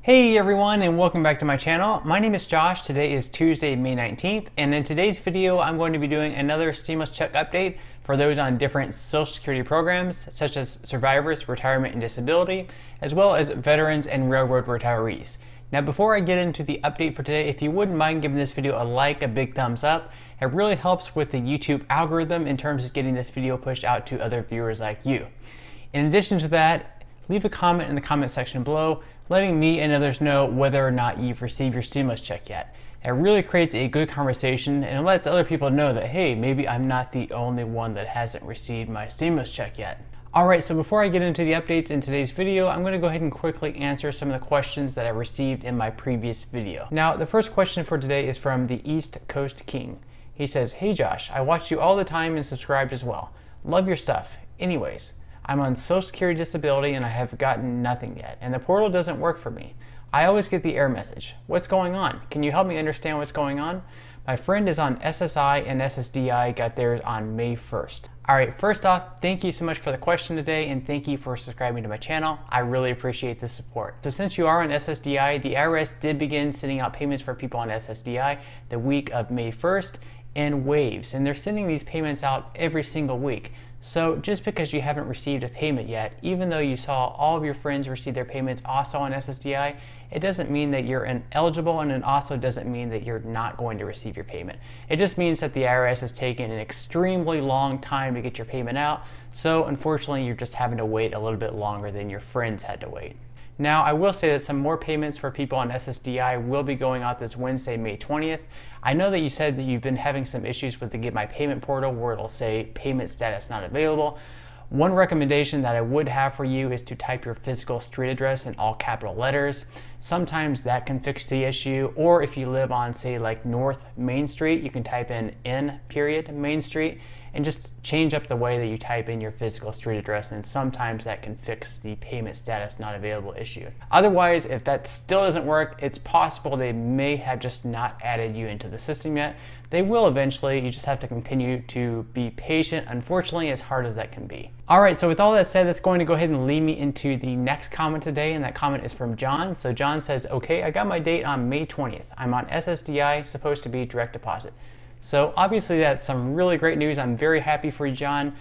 Hey everyone, and welcome back to my channel. My name is Josh. Today is Tuesday, May 19th, and in today's video I'm going to be doing another stimulus check update for those on different Social Security programs such as survivors, retirement and disability, as well as veterans and railroad retirees. Now before I get into the update for today, if you wouldn't mind giving this video a like, a big thumbs up, it really helps with the YouTube algorithm in terms of getting this video pushed out to other viewers like you. In addition to that, leave a comment in the comment section below letting me and others know whether or not you've received your stimulus check yet. It really creates a good conversation and it lets other people know that, hey, maybe I'm not the only one that hasn't received my stimulus check yet. Alright, so before I get into the updates in today's video, I'm going to go ahead and quickly answer some of the questions that I received in my previous video. Now, the first question for today is from the East Coast King. He says, "Hey Josh, I watch you all the time and subscribed as well. Love your stuff. Anyways, I'm on Social Security disability and I have gotten nothing yet, and the portal doesn't work for me. I always get the error message. What's going on? Can you help me understand what's going on? My friend is on SSI and SSDI, got theirs on May 1st. Alright, first off, thank you so much for the question today and thank you for subscribing to my channel. I really appreciate the support. So since you are on SSDI, the IRS did begin sending out payments for people on SSDI the week of May 1st in waves, and they're sending these payments out every single week. So just because you haven't received a payment yet, even though you saw all of your friends receive their payments also on SSDI, it doesn't mean that you're ineligible, and it also doesn't mean that you're not going to receive your payment. It just means that the IRS has taken an extremely long time to get your payment out, so unfortunately you're just having to wait a little bit longer than your friends had to wait. Now, I will say that some more payments for people on SSDI will be going out this Wednesday, May 20th. I know that you said that you've been having some issues with the Get My Payment portal where it'll say payment status not available. One recommendation that I would have for you is to type your physical street address in all capital letters. Sometimes that can fix the issue, or if you live on, say, like North Main Street, you can type in Main Street and just change up the way that you type in your physical street address, and sometimes that can fix the payment status not available issue. Otherwise, if that still doesn't work, it's possible they may have just not added you into the system yet. They will eventually, you just have to continue to be patient, unfortunately, as hard as that can be. Alright, so with all that said, that's going to go ahead and lead me into the next comment today, and that comment is from John. So John says, "Okay, I got my date on May 20th. I'm on SSDI, supposed to be direct deposit." So obviously that's some really great news. I'm very happy for you, John.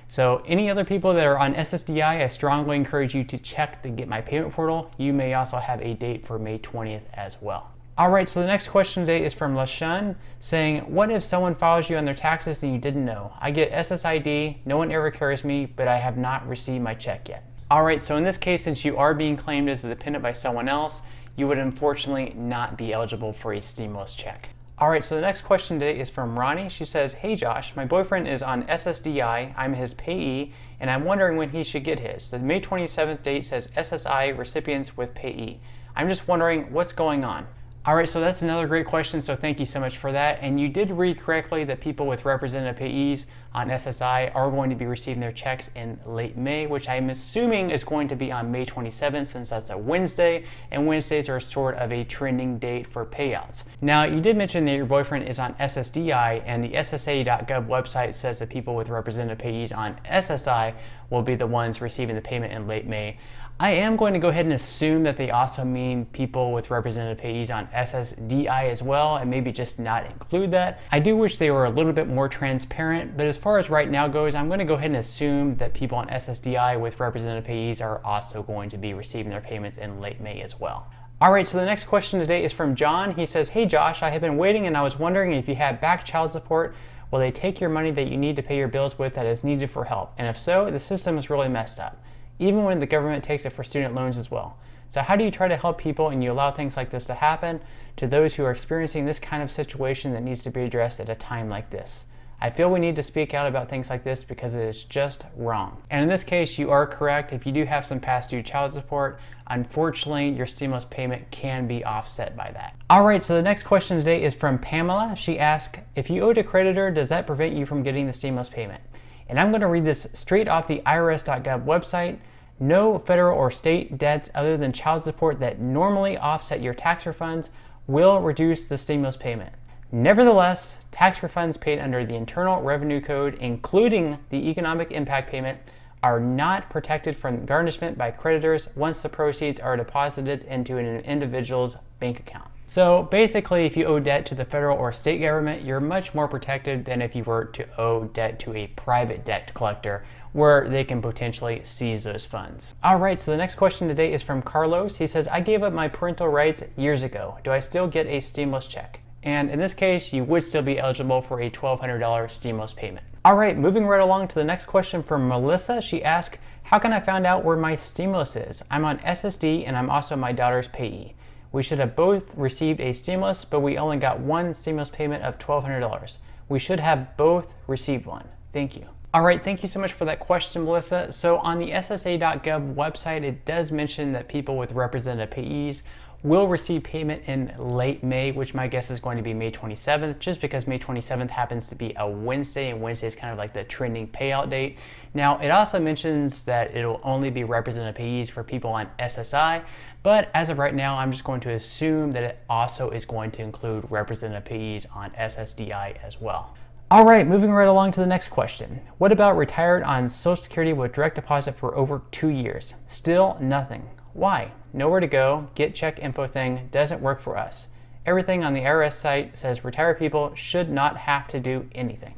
So any other people that are on SSDI, I strongly encourage you to check the Get My Payment portal. You may also have a date for May 20th as well. Alright, so the next question today is from LaShun saying, "What if someone files you on their taxes and you didn't know? I get SSID, no one ever carries me, but I have not received my check yet." Alright, so in this case, since you are being claimed as a dependent by someone else, you would unfortunately not be eligible for a stimulus check. Alright, so the next question today is from Ronnie. She says, "Hey Josh, my boyfriend is on SSDI, I'm his payee, and I'm wondering when he should get his. The May 27th date says SSI recipients with payee. I'm just wondering what's going on." Alright, so that's another great question, so thank you so much for that. And you did read correctly that people with representative payees on SSI are going to be receiving their checks in late May, which I'm assuming is going to be on May 27th since that's a Wednesday, and Wednesdays are sort of a trending date for payouts. Now, you did mention that your boyfriend is on SSDI, and the SSA.gov website says that people with representative payees on SSI will be the ones receiving the payment in late May. I am going to go ahead and assume that they also mean people with representative payees on SSDI as well, and maybe just not include that. I do wish they were a little bit more transparent, but as far as right now goes, I'm going to go ahead and assume that people on SSDI with representative payees are also going to be receiving their payments in late May as well. Alright, so the next question today is from John. He says, "Hey Josh, I have been waiting and I was wondering if you have back child support, will they take your money that you need to pay your bills with that is needed for help? And if so, the system is really messed up, even when the government takes it for student loans as well. So how do you try to help people and you allow things like this to happen to those who are experiencing this kind of situation that needs to be addressed at a time like this? I feel we need to speak out about things like this because it is just wrong." And in this case, you are correct. If you do have some past due child support, unfortunately, your stimulus payment can be offset by that. Alright, so the next question today is from Pamela. She asked, "If you owed a creditor, does that prevent you from getting the stimulus payment?" And I'm going to read this straight off the IRS.gov website. "No federal or state debts other than child support that normally offset your tax refunds will reduce the stimulus payment. Nevertheless, tax refunds paid under the Internal Revenue Code, including the economic impact payment, are not protected from garnishment by creditors once the proceeds are deposited into an individual's bank account. So basically, if you owe debt to the federal or state government, you're much more protected than if you were to owe debt to a private debt collector, where they can potentially seize those funds. All right, so the next question today is from Carlos. He says, I gave up my parental rights years ago. Do I still get a stimulus check? And in this case, you would still be eligible for a $1,200 stimulus payment. All right, moving right along to the next question from Melissa. She asked, how can I find out where my stimulus is? I'm on SSD and I'm also my daughter's payee. We should have both received a stimulus, but we only got one stimulus payment of $1,200. We should have both received one. Thank you. All right, thank you so much for that question, Melissa. So on the SSA.gov website, it does mention that people with representative payees will receive payment in late May, which my guess is going to be May 27th, just because May 27th happens to be a Wednesday, and Wednesday is kind of like the trending payout date. Now, it also mentions that it'll only be representative payees for people on SSI, but as of right now, I'm just going to assume that it also is going to include representative payees on SSDI as well. All right, moving right along to the next question. What about retired on Social Security with direct deposit for over 2 years? Still nothing. Why? Nowhere to go, get check info thing doesn't work for us. Everything on the IRS site says retired people should not have to do anything.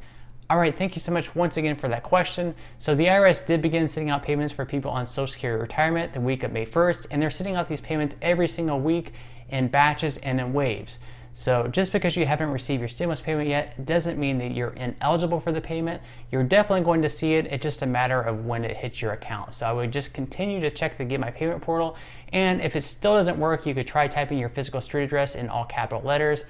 All right, thank you so much once again for that question. So the IRS did begin sending out payments for people on Social Security retirement the week of May 1st, and they're sending out these payments every single week in batches and in waves. So just because you haven't received your stimulus payment yet doesn't mean that you're ineligible for the payment. You're definitely going to see it. It's just a matter of when it hits your account. So I would just continue to check the Get My Payment portal. And if it still doesn't work, you could try typing your physical street address in all capital letters.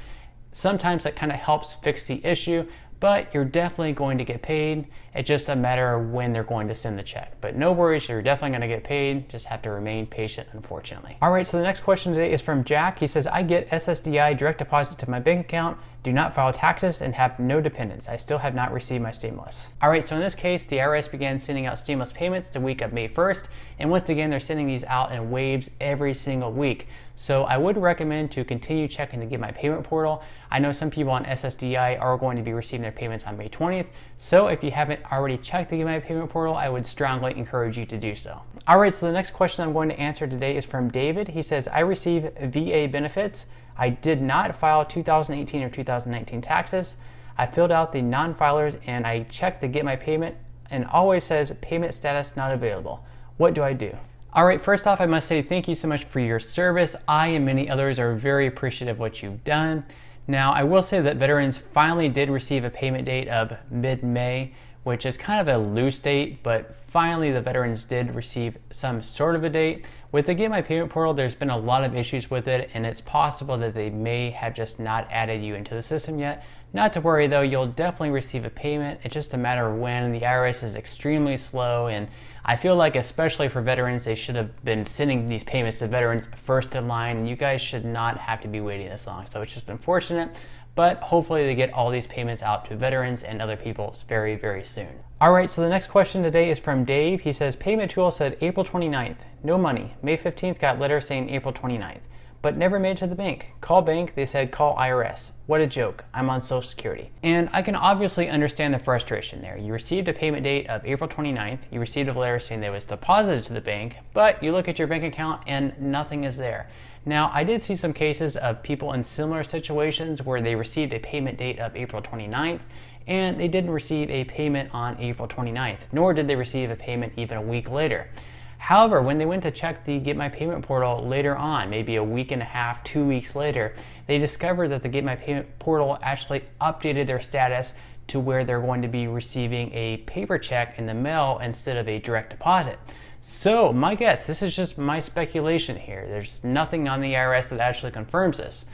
Sometimes that kind of helps fix the issue, but you're definitely going to get paid. It's just a matter of when they're going to send the check. But no worries, you're definitely going to get paid. Just have to remain patient, unfortunately. All right, so the next question today is from Jack. He says, I get SSDI direct deposit to my bank account, do not file taxes, and have no dependents. I still have not received my stimulus. All right, so in this case, the IRS began sending out stimulus payments the week of May 1st. And once again, they're sending these out in waves every single week. So I would recommend to continue checking the Get My Payment portal. I know some people on SSDI are going to be receiving their payments on May 20th. So if you haven't already checked the Get My Payment portal, I would strongly encourage you to do so. All right, so the next question I'm going to answer today is from David. He says, I receive VA benefits. I did not file 2018 or 2019 taxes. I filled out the non-filers and I checked the Get My Payment and always says payment status not available. What do I do? All right, first off, I must say thank you so much for your service. I and many others are very appreciative of what you've done. Now, I will say that veterans finally did receive a payment date of mid-May, which is kind of a loose date, but finally the veterans did receive some sort of a date. With the Get My Payment portal, there's been a lot of issues with it, and it's possible that they may have just not added you into the system yet. Not to worry though, you'll definitely receive a payment. It's just a matter of when. The IRS is extremely slow, and I feel like especially for veterans, they should have been sending these payments to veterans first in line, and you guys should not have to be waiting this long. So it's just unfortunate, but hopefully they get all these payments out to veterans and other people very, very soon. All right, so the next question today is from Dave. He says, payment tool said April 29th, no money. May 15th got letter saying April 29th, but never made it to the bank. Call bank, they said call IRS. What a joke, I'm on Social Security. And I can obviously understand the frustration there. You received a payment date of April 29th, you received a letter saying that it was deposited to the bank, but you look at your bank account and nothing is there. Now, I did see some cases of people in similar situations where they received a payment date of April 29th, and they didn't receive a payment on April 29th, nor did they receive a payment even a week later. However, when they went to check the Get My Payment portal later on, maybe a week and a half, 2 weeks later, they discovered that the Get My Payment portal actually updated their status to where they're going to be receiving a paper check in the mail instead of a direct deposit. So my guess, this is just my speculation here. There's nothing on the IRS that actually confirms this.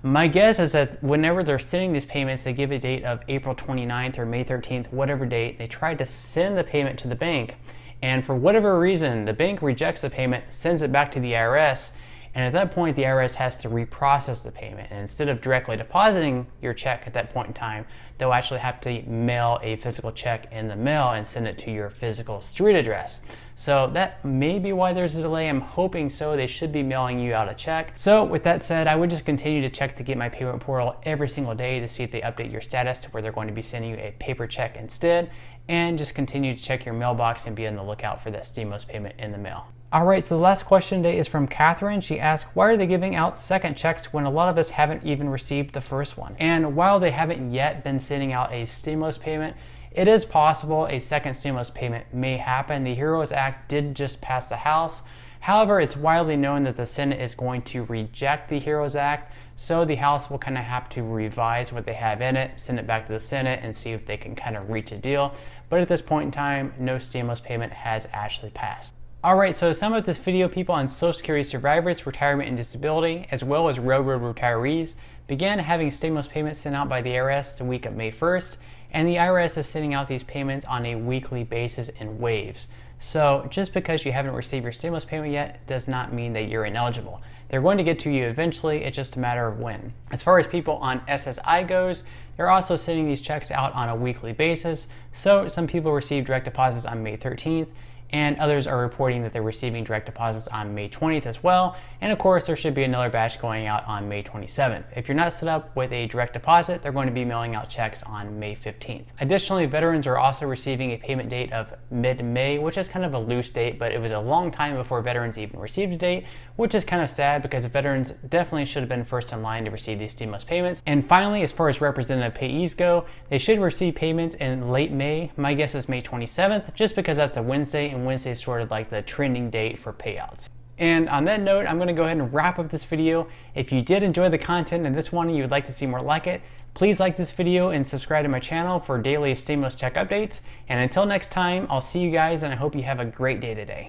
My guess is that whenever they're sending these payments, they give a date of April 29th or May 13th, whatever date, they try to send the payment to the bank. And for whatever reason, the bank rejects the payment, sends it back to the IRS, And at that point, the IRS has to reprocess the payment. And instead of directly depositing your check at that point in time, they'll actually have to mail a physical check in the mail and send it to your physical street address. So that may be why there's a delay. I'm hoping so. They should be mailing you out a check. So with that said, I would just continue to check the Get My Payment portal every single day to see if they update your status to where they're going to be sending you a paper check instead, and just continue to check your mailbox and be on the lookout for that stimulus payment in the mail. All right, so the last question today is from Catherine. She asked, why are they giving out second checks when a lot of us haven't even received the first one? And while they haven't yet been sending out a stimulus payment, it is possible a second stimulus payment may happen. The HEROES Act did just pass the House. However, it's widely known that the Senate is going to reject the HEROES Act, so the House will kind of have to revise what they have in it, send it back to the Senate, and see if they can kind of reach a deal. But at this point in time, no stimulus payment has actually passed. All right, so to sum up this video, people on Social Security survivors, retirement and disability, as well as railroad retirees, began having stimulus payments sent out by the IRS the week of May 1st, and the IRS is sending out these payments on a weekly basis in waves. So just because you haven't received your stimulus payment yet does not mean that you're ineligible. They're going to get to you eventually, it's just a matter of when. As far as people on SSI goes, they're also sending these checks out on a weekly basis. So some people receive direct deposits on May 13th, and others are reporting that they're receiving direct deposits on May 20th as well. And of course, there should be another batch going out on May 27th. If you're not set up with a direct deposit, they're going to be mailing out checks on May 15th. Additionally, veterans are also receiving a payment date of mid-May, which is kind of a loose date, but it was a long time before veterans even received a date, which is kind of sad because veterans definitely should have been first in line to receive these stimulus payments. And finally, as far as representative payees go, they should receive payments in late May. My guess is May 27th, just because that's a Wednesday, and Wednesday is sort of like the trending date for payouts. And on that note, I'm going to go ahead and wrap up this video. If you did enjoy the content and this one and you would like to see more like it, please like this video and subscribe to my channel for daily stimulus check updates. And until next time, I'll see you guys, and I hope you have a great day today.